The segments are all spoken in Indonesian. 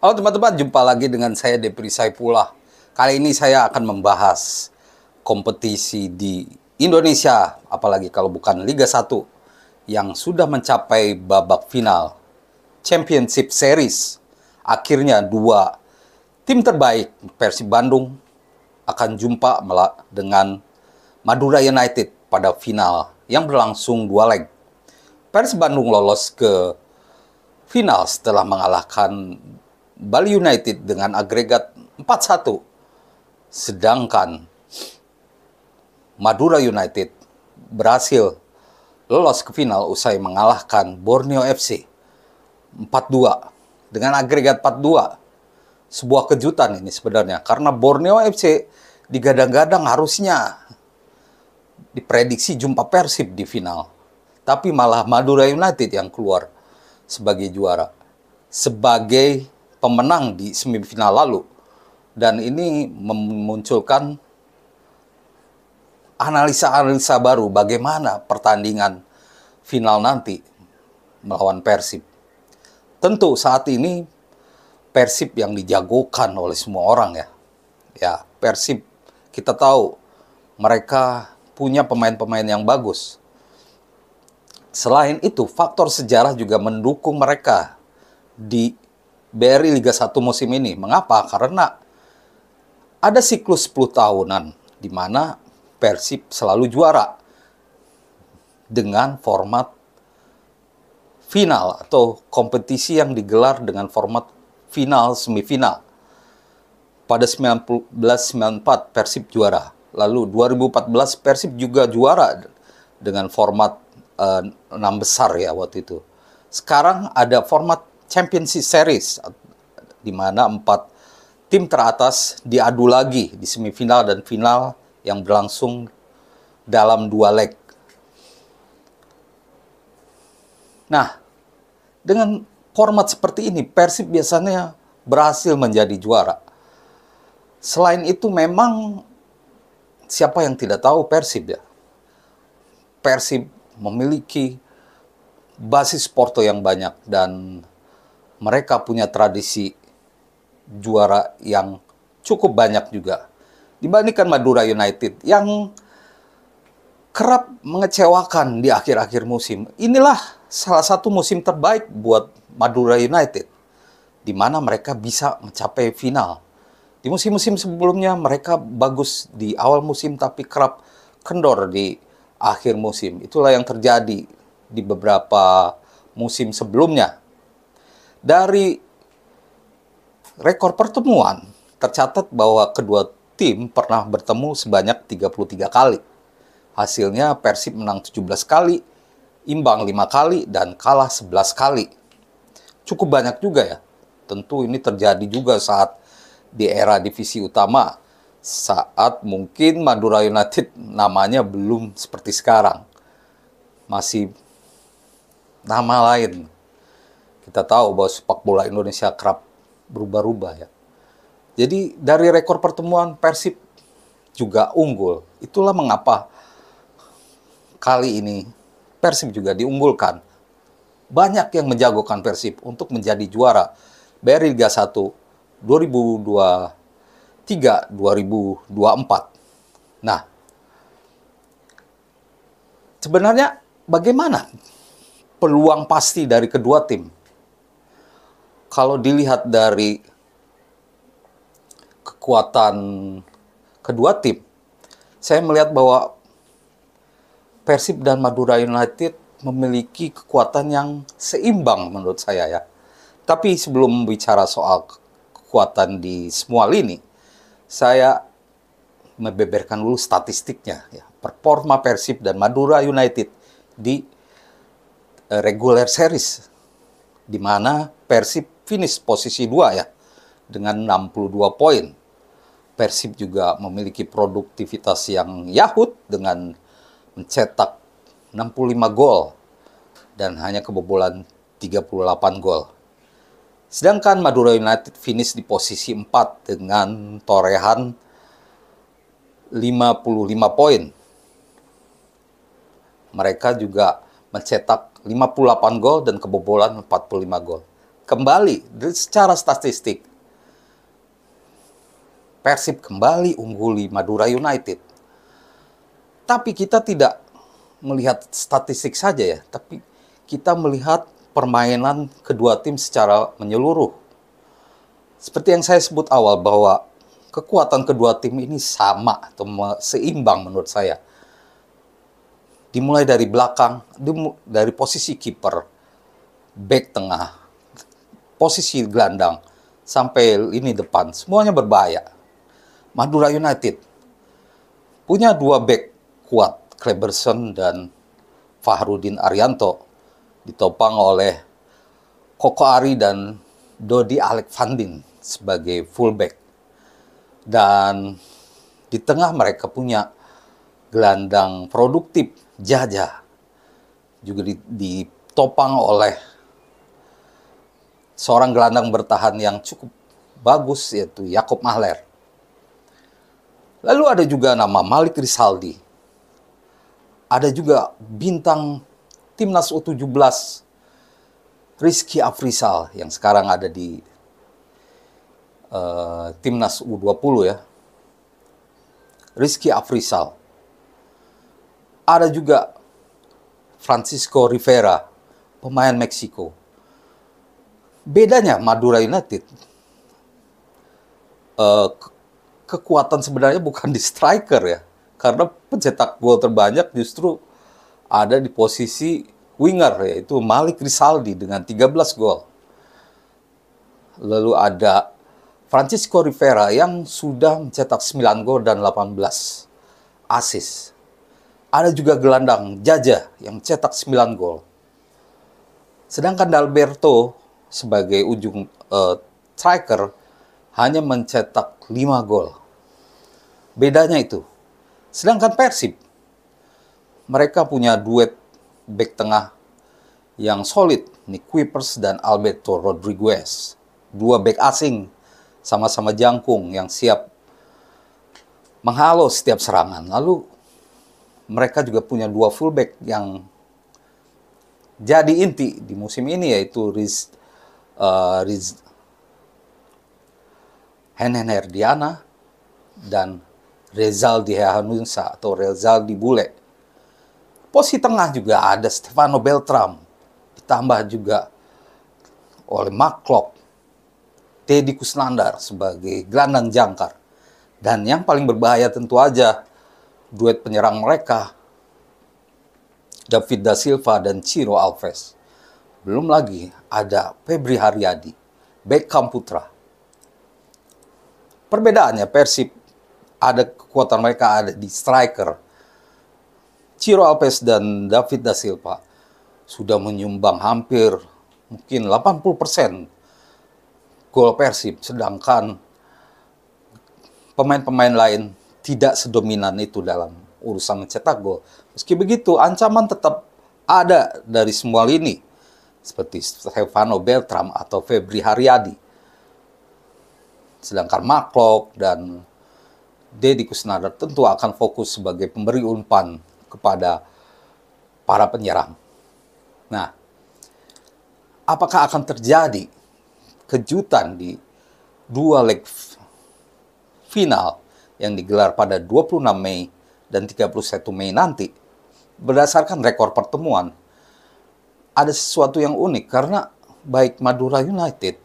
Halo teman-teman, jumpa lagi dengan saya Depri Saipullah. Kali ini saya akan membahas kompetisi di Indonesia, apalagi kalau bukan Liga 1, yang sudah mencapai babak final Championship Series. Akhirnya dua tim terbaik Persib Bandung akan jumpa dengan Madura United pada final yang berlangsung 2 leg. Persib Bandung lolos ke final setelah mengalahkan Bali United dengan agregat 4-1. Sedangkan Madura United berhasil lolos ke final usai mengalahkan Borneo FC 4-2 dengan agregat 4-2. Sebuah kejutan ini sebenarnya karena Borneo FC digadang-gadang harusnya diprediksi jumpa Persib di final. Tapi malah Madura United yang keluar sebagai juara, sebagai pemenang di semifinal lalu. Dan ini memunculkan analisa-analisa baru bagaimana pertandingan final nanti melawan Persib. Tentu saat ini Persib yang dijagokan oleh semua orang ya. Ya, Persib kita tahu mereka punya pemain-pemain yang bagus. Selain itu, faktor sejarah juga mendukung mereka di BRI Liga 1 musim ini. Mengapa? Karena ada siklus 10 tahunan di mana Persib selalu juara dengan format final atau kompetisi yang digelar dengan format final semifinal. Pada 1994 Persib juara. Lalu 2014 Persib juga juara dengan format 6 besar ya waktu itu. Sekarang ada format Championship Series di mana 4 tim teratas diadu lagi di semifinal dan final yang berlangsung dalam 2 leg. Nah, dengan format seperti ini Persib biasanya berhasil menjadi juara. Selain itu memang siapa yang tidak tahu Persib ya? Persib memiliki basis supporter yang banyak dan mereka punya tradisi juara yang cukup banyak juga dibandingkan Madura United yang kerap mengecewakan di akhir-akhir musim. Inilah salah satu musim terbaik buat Madura United di mana mereka bisa mencapai final. Di musim-musim sebelumnya mereka bagus di awal musim tapi kerap kendor di akhir musim. Itulah yang terjadi di beberapa musim sebelumnya. Dari rekor pertemuan, tercatat bahwa kedua tim pernah bertemu sebanyak 33 kali. Hasilnya Persib menang 17 kali, imbang 5 kali, dan kalah 11 kali. Cukup banyak juga ya. Tentu ini terjadi juga saat di era divisi utama, saat mungkin Madura United namanya belum seperti sekarang. Masih nama lain. Kita tahu bahwa sepak bola Indonesia kerap berubah-ubah ya. Jadi dari rekor pertemuan Persib juga unggul. Itulah mengapa kali ini Persib juga diunggulkan. Banyak yang menjagokan Persib untuk menjadi juara BRI Liga 1 2023-2024. Nah, sebenarnya bagaimana peluang pasti dari kedua tim? Kalau dilihat dari kekuatan kedua tim, saya melihat bahwa Persib dan Madura United memiliki kekuatan yang seimbang menurut saya ya. Tapi sebelum bicara soal kekuatan di semua lini, saya membeberkan dulu statistiknya ya. Performa Persib dan Madura United di regular series, di mana Persib finish posisi 2 ya dengan 62 poin. Persib juga memiliki produktivitas yang yahut dengan mencetak 65 gol dan hanya kebobolan 38 gol. Sedangkan Madura United finish di posisi 4 dengan torehan 55 poin. Mereka juga mencetak 58 gol dan kebobolan 45 gol. kembali secara statistik Persib kembali ungguli Madura United. Tapi kita tidak melihat statistik saja ya, tapi kita melihat permainan kedua tim secara menyeluruh. Seperti yang saya sebut awal bahwa kekuatan kedua tim ini sama atau seimbang menurut saya. Dimulai dari belakang, dari posisi kiper, back tengah, posisi gelandang, sampai lini depan, semuanya berbahaya. Madura United punya dua back kuat, Kleberson dan Fahrudin Arianto, ditopang oleh Koko Ari dan Dodi Alek Vandin sebagai fullback. Dan di tengah mereka punya gelandang produktif, Jaja, juga ditopang oleh seorang gelandang bertahan yang cukup bagus, yaitu Yakob Mahler. Lalu ada juga nama Malik Rizaldi. Ada juga bintang Timnas U17 Rizky Afrizal yang sekarang ada di Timnas U20 ya. Rizky Afrizal. Ada juga Francisco Rivera, pemain Meksiko. Bedanya Madura United, kekuatan sebenarnya bukan di striker ya, karena pencetak gol terbanyak justru ada di posisi winger, yaitu Malik Rizaldi dengan 13 gol. Lalu ada Francisco Rivera yang sudah mencetak 9 gol dan 18 assist. Ada juga gelandang Jaja yang mencetak 9 gol. Sedangkan Dalberto sebagai ujung striker hanya mencetak 5 gol. Bedanya itu. Sedangkan Persib, mereka punya duet bek tengah yang solid, Nick Kuipers dan Alberto Rodriguez. Dua bek asing, sama-sama jangkung yang siap menghalau setiap serangan. Lalu mereka juga punya dua fullback yang jadi inti di musim ini, yaitu Henen Herdiana dan Rezaldi Hanusa atau Rezaldi Bule. Posisi tengah juga ada Stefano Beltram, ditambah juga oleh Maklok, Teddy Kusnandar sebagai gelandang jangkar. Dan yang paling berbahaya tentu aja duet penyerang mereka, David da Silva dan Ciro Alves. Belum lagi ada Febri Haryadi, Beckham Putra. Perbedaannya Persib, ada kekuatan mereka ada di striker. Ciro Alves dan David da Silva sudah menyumbang hampir mungkin 80% gol Persib, sedangkan pemain-pemain lain tidak sedominan itu dalam urusan mencetak gol. Meski begitu, ancaman tetap ada dari semua lini, seperti Stefano Beltram atau Febri Haryadi. Sedangkan Maklok dan Deddy Kusnandar tentu akan fokus sebagai pemberi umpan kepada para penyerang. Nah, apakah akan terjadi kejutan di dua leg final yang digelar pada 26 Mei dan 31 Mei nanti? Berdasarkan rekor pertemuan, ada sesuatu yang unik karena baik Madura United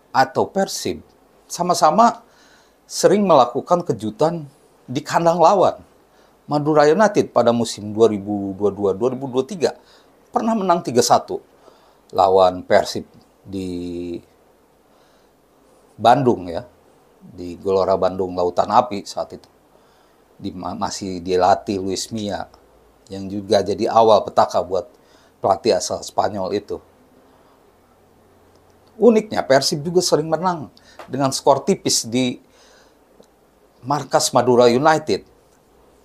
atau Persib sama-sama sering melakukan kejutan di kandang lawan. Madura United pada musim 2022-2023 pernah menang 3-1 lawan Persib di Bandung ya, di Gelora Bandung Lautan Api saat itu. Masih dilatih Luis Milla yang juga jadi awal petaka buat pelatih asal Spanyol itu. Uniknya Persib juga sering menang dengan skor tipis di markas Madura United.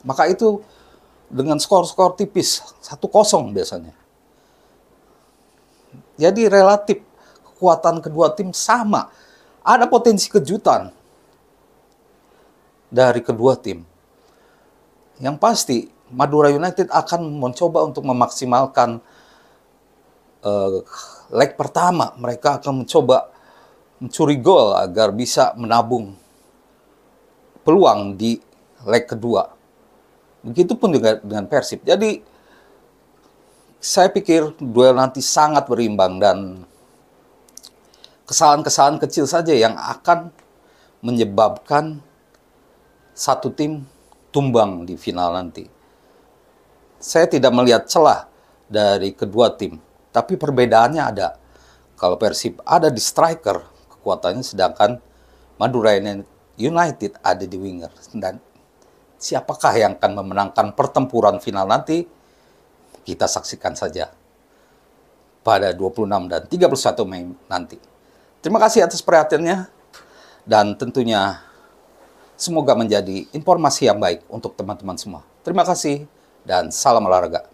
Maka itu dengan skor-skor tipis 1-0 biasanya. Jadi relatif kekuatan kedua tim sama. Ada potensi kejutan dari kedua tim. Yang pasti Madura United akan mencoba untuk memaksimalkan eh, leg pertama mereka akan mencoba mencuri gol agar bisa menabung peluang di leg kedua. Begitupun juga dengan Persib. Jadi saya pikir duel nanti sangat berimbang dan kesalahan-kesalahan kecil saja yang akan menyebabkan satu tim tumbang di final nanti. Saya tidak melihat celah dari kedua tim, tapi perbedaannya ada. Kalau Persib ada di striker kekuatannya, sedangkan Madura United ada di winger. Dan siapakah yang akan memenangkan pertempuran final nanti? Kita saksikan saja pada 26 dan 31 Mei nanti. Terima kasih atas perhatiannya, dan tentunya semoga menjadi informasi yang baik untuk teman-teman semua. Terima kasih dan salam olahraga.